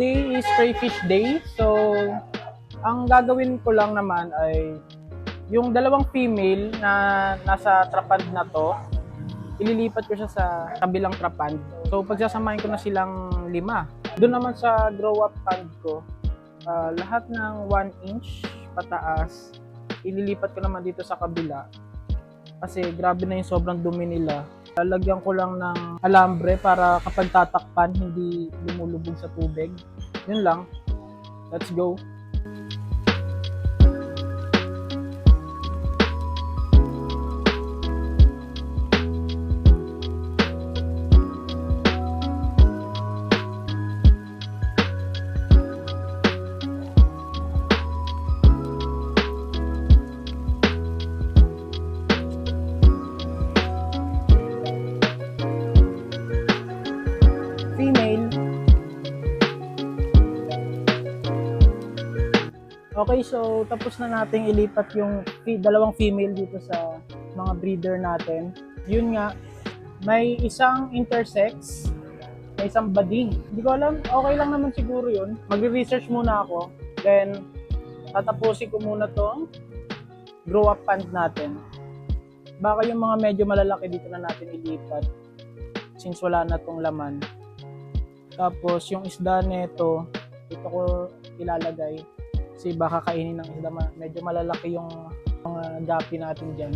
today is crayfish day. So, ang gagawin ko lang naman ay yung dalawang female na nasa trapand na to, ililipat ko siya sa kabilang trapand. So, pagsasamahin ko na silang 5. Doon naman sa grow up pond ko, lahat ng 1 inch pataas, ililipat ko naman dito sa kabila. Kasi grabe na yung sobrang dumi nila. Lalagyan ko lang ng alambre para kapag tatakpan, hindi lumulubog sa tubig. Yun lang. Let's go. Female. Okay, so tapos na nating ilipat yung dalawang female dito sa mga breeder natin. Yun nga, may isang intersex, may isang bading. Hindi ko alam, okay lang naman siguro yun. Magre-research muna ako, then tatapusin ko muna tong grow up pond natin. Baka yung mga medyo malalaki dito na natin ilipat since wala na tong laman. Tapos yung isda nito, ito ko ilalagay kasi baka kainin ng isda, medyo malalaki yung mga gapi natin dyan.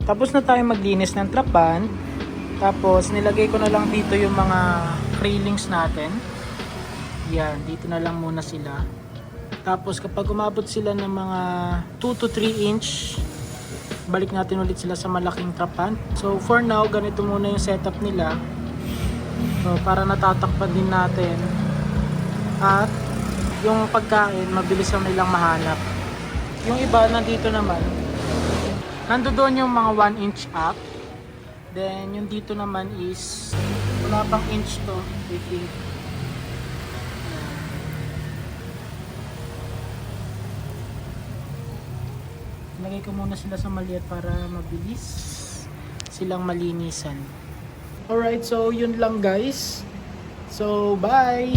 Tapos na tayo maglinis ng trapan. Tapos nilagay ko na lang dito yung mga railings natin. Yan, dito na lang muna sila. Tapos kapag umabot sila ng mga 2 to 3 inch, balik natin ulit sila sa malaking trapan. So for now, ganito muna yung setup nila. So para natatakpan din natin. At yung pagkain, mabilis ang nilang mahanap. Yung iba nandito naman. Nandoon yung mga 1 inch up. Then yung dito naman is wala pang inch to, I think. Lagay ko muna sila sa maliit para mabilis silang malinisan. Alright, so yun lang guys. So bye!